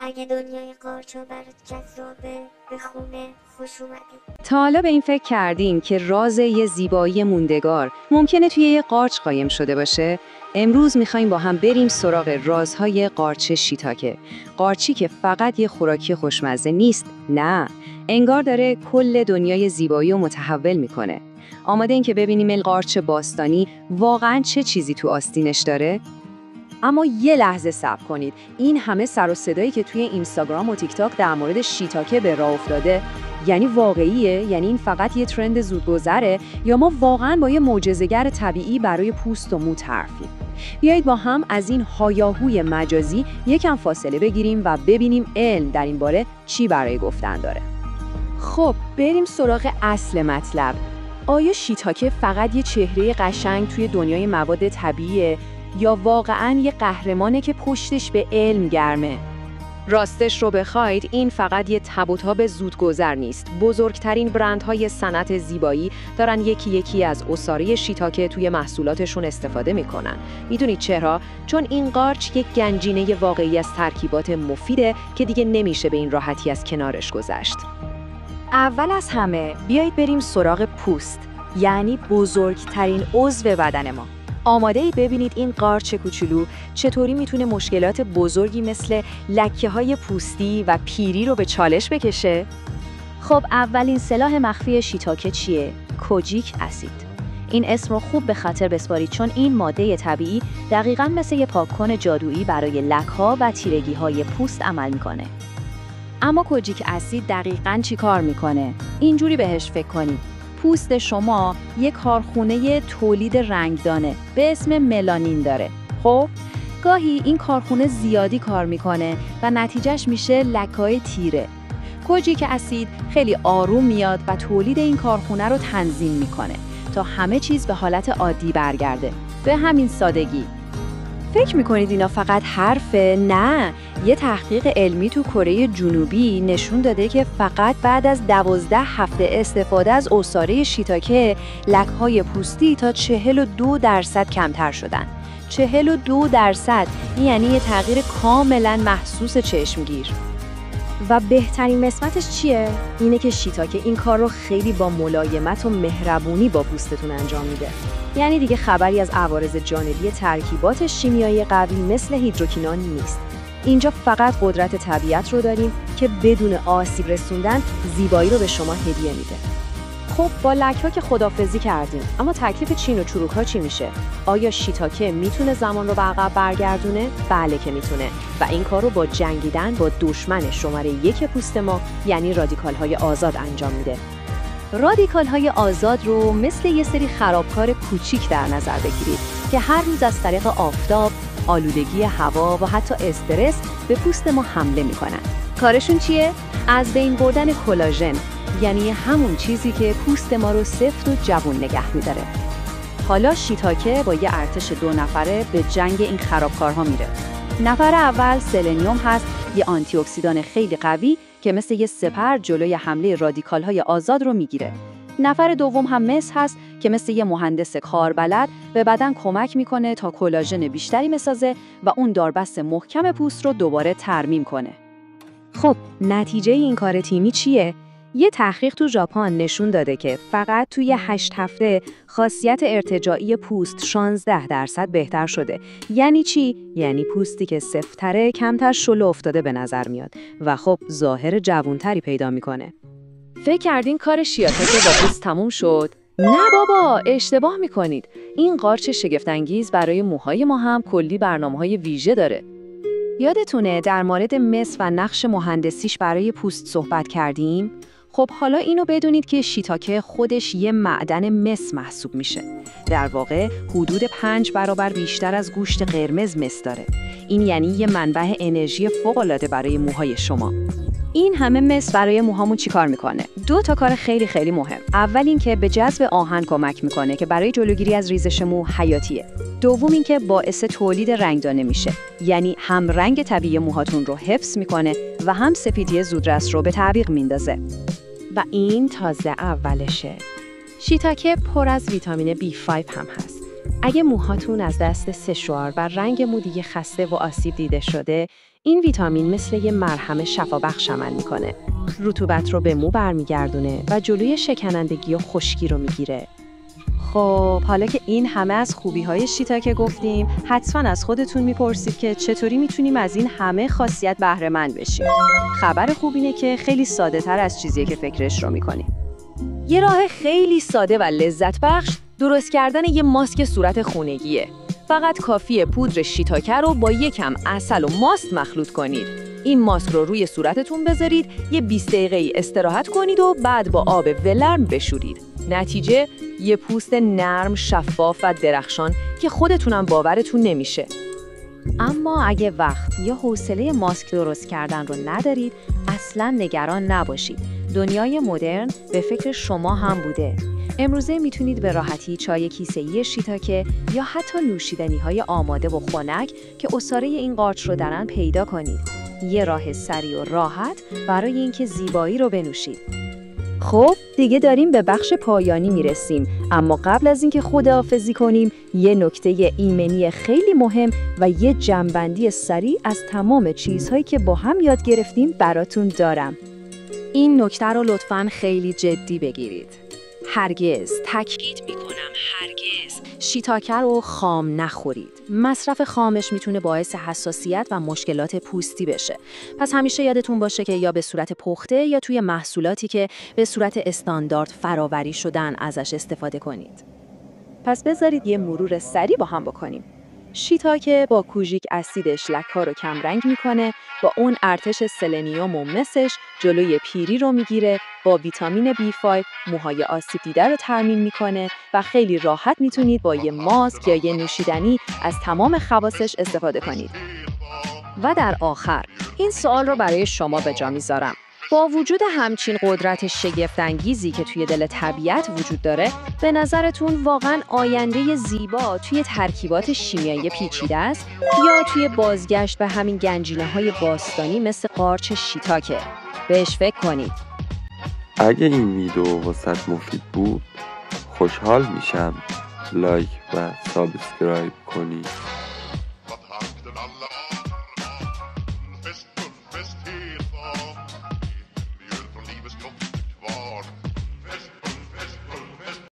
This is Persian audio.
اگه دنیای قارچ برات جذابه بخونه خوش اومدی. تا حالا به این فکر کردین که راز یه زیبایی موندگار ممکنه توی یه قارچ قایم شده باشه؟ امروز میخوایم با هم بریم سراغ رازهای قارچ شیتاکه. قارچی که فقط یه خوراکی خوشمزه نیست، نه، انگار داره کل دنیای زیبایی رو متحول میکنه. آماده این که ببینیم این قارچ باستانی واقعاً چه چیزی تو آستینش داره؟ اما یه لحظه صبر کنید. این همه سر و صدایی که توی اینستاگرام و تیک تاک در مورد شیتاکه به راه افتاده، یعنی واقعیه؟ یعنی این فقط یه ترند زودگذره یا ما واقعاً با یه معجزه‌گر طبیعی برای پوست و مو طرفیم؟ بیایید با هم از این هایاهوی مجازی یکم فاصله بگیریم و ببینیم علم در این باره چی برای گفتن داره. خب بریم سراغ اصل مطلب. آیا شیتاکه فقط یه چهره قشنگ توی دنیای مواد طبیعیه یا واقعاً یه قهرمانه که پشتش به علم گرمه؟ راستش رو بخواید این فقط یه تب و تاب زودگذر نیست. بزرگترین برندهای صنعت زیبایی دارن یکی یکی از عصاره شیتاکه توی محصولاتشون استفاده میکنن. میدونید چرا؟ چون این قارچ یک گنجینه واقعی از ترکیبات مفیده که دیگه نمیشه به این راحتی از کنارش گذشت. اول از همه بیایید بریم سراغ پوست، یعنی بزرگترین عضو بدن ما. آماده اید ببینید این قارچ کوچولو چطوری میتونه مشکلات بزرگی مثل لکه‌های پوستی و پیری رو به چالش بکشه؟ خب اولین سلاح مخفی شیتاکه چیه؟ کوجیک اسید. این اسم رو خوب به خاطر بسپارید چون این ماده طبیعی دقیقاً مثل یه پاککن جادویی برای لک‌ها و تیرگی‌های پوست عمل میکنه. اما کوجیک اسید دقیقاً چی کار میکنه؟ اینجوری بهش فکر کنید. پوست شما یک کارخونه تولید رنگدانه به اسم ملانین داره. خب گاهی این کارخونه زیادی کار میکنه و نتیجهش میشه لکه‌های تیره. کوجیک اسید خیلی آروم میاد و تولید این کارخونه رو تنظیم میکنه تا همه چیز به حالت عادی برگرده. به همین سادگی. فکر میکنید اینا فقط حرفه؟ نه، یه تحقیق علمی تو کره جنوبی نشون داده که فقط بعد از 12 هفته استفاده از عصاره شیتاکه لک‌های پوستی تا 42% کمتر شدن. 42% یعنی یه تغییر کاملا محسوس چشمگیر. و بهترین قسمتش چیه؟ اینه که شیتاکه این کار رو خیلی با ملایمت و مهربونی با پوستتون انجام میده. یعنی دیگه خبری از عوارض جانبی ترکیبات شیمیایی قوی مثل هیدروکینون نیست. اینجا فقط قدرت طبیعت رو داریم که بدون آسیب رسوندن زیبایی رو به شما هدیه میده. خب با لک‌ها که خداحافظی کردیم، اما تکلیف چین و چروک‌ها چی میشه؟ آیا شیتاکه میتونه زمان رو به عقب برگردونه؟ بله که میتونه و این کار رو با جنگیدن با دشمن شماره 1 پوست ما یعنی رادیکال‌های آزاد انجام میده. رادیکال‌های آزاد رو مثل یه سری خرابکار کوچیک در نظر بگیرید که هر روز از طریق آفتاب، آلودگی هوا و حتی استرس به پوست ما حمله میکنن. کارشون چیه؟ از بین بردن کلاژن، یعنی همون چیزی که پوست ما رو سفت و جوان نگه می‌داره. حالا شیتاکه با یه ارتش 2 نفره به جنگ این خرابکارها میره. نفر اول سلنیوم هست، یه آنتی اکسیدان خیلی قوی که مثل یه سپر جلوی حمله رادیکال‌های آزاد رو میگیره. نفر دوم هم مس هست که مثل یه مهندس کاربلد به بدن کمک میکنه تا کلاژن بیشتری بسازه و اون داربست محکم پوست رو دوباره ترمیم کنه. خب نتیجه این کار تیمی چیه؟ یه تحقیق تو ژاپن نشون داده که فقط توی 8 هفته خاصیت ارتجاعی پوست 16% بهتر شده. یعنی چی؟ یعنی پوستی که سفت‌تره کمتر شل افتاده به نظر میاد و خب ظاهر جوانتری پیدا میکنه. فکر کردین کار شیتاکه با پوست تموم شد؟ نه بابا، اشتباه میکنید. این قارچ شگفت‌انگیز برای موهای ما هم کلی برنامه‌های ویژه داره. یادتونه در مورد مس و نقش مهندسیش برای پوست صحبت کردیم؟ خب حالا اینو بدونید که شیتاکه خودش یه معدن مس محسوب میشه. در واقع حدود 5 برابر بیشتر از گوشت قرمز مس داره. این یعنی یه منبع انرژی فوق‌العاده برای موهای شما. این همه مس برای موهامون چیکار میکنه؟ 2 تا کار خیلی خیلی مهم. اول این که به جذب آهن کمک میکنه که برای جلوگیری از ریزش مو حیاتیه. دوم این که باعث تولید رنگدانه میشه. یعنی هم رنگ طبیعی موهاتون رو حفظ میکنه و هم سفیدی زودرس رو به تعویق میندازه. و این تازه اولشه. شیتاکه پر از ویتامین B5 هم هست. اگه موهاتون از دست سشوار و رنگ مو دیگه خسته و آسیب دیده شده، این ویتامین مثل یه مرهم شفابخش عمل میکنه. رطوبت رو به مو برمیگردونه و جلوی شکنندگی و خشکی رو میگیره. خب حالا که این همه از خوبی‌های شیتاکه گفتیم، حتما از خودتون میپرسید که چطوری میتونیم از این همه خاصیت بهره مند بشیم. خبر خوب اینه که خیلی ساده‌تر از چیزیه که فکرش رو میکنیم. یه راه خیلی ساده و لذت بخش درست کردن یه ماسک صورت خونگیه. فقط کافیه پودر شیتاکه رو با یکم عسل و ماست مخلوط کنید. این ماسک رو روی صورتتون بذارید، یه 20 دقیقه استراحت کنید و بعد با آب ولرم بشورید. نتیجه یه پوست نرم، شفاف و درخشان که خودتونم باورتون نمیشه. اما اگه وقت یا حوصله ماسک درست کردن رو ندارید، اصلاً نگران نباشید. دنیای مدرن به فکر شما هم بوده. امروزه میتونید به راحتی چای کیسه‌ای شیتاکه یا حتی نوشیدنی‌های آماده و خنک که عصاره این قارچ رو دارن پیدا کنید. یه راه سریع و راحت برای اینکه زیبایی رو بنوشید. خب دیگه داریم به بخش پایانی میرسیم، اما قبل از اینکه خداحافظی کنیم یه نکته ایمنی خیلی مهم و یه جمع‌بندی سریع از تمام چیزهایی که با هم یاد گرفتیم براتون دارم. این نکته رو لطفاً خیلی جدی بگیرید. هرگز، تاکید میکنم هرگز، شیتاکه رو خام نخورید. مصرف خامش میتونه باعث حساسیت و مشکلات پوستی بشه. پس همیشه یادتون باشه که یا به صورت پخته یا توی محصولاتی که به صورت استاندارد فراوری شدن ازش استفاده کنید. پس بذارید یه مرور سریع با هم بکنیم. شیتاکه با کوژیک اسیدش لک‌ها رو کمرنگ میکنه، با اون ارتش سلنیوم و مسش جلوی پیری رو میگیره، با ویتامین B5 موهای آسیب دیده رو ترمیم میکنه و خیلی راحت میتونید با یه ماسک یا یه نوشیدنی از تمام خواصش استفاده کنید. و در آخر این سوال رو برای شما به جا میذارم. با وجود همچین قدرت شگفت‌انگیزی که توی دل طبیعت وجود داره، به نظرتون واقعاً آینده زیبا توی ترکیبات شیمیایی پیچیده است یا توی بازگشت به همین گنجینه‌های باستانی مثل قارچ شیتاکه؟ بهش فکر کنید. اگه این ویدیو واسط مفید بود، خوشحال میشم لایک و سابسکرایب کنی.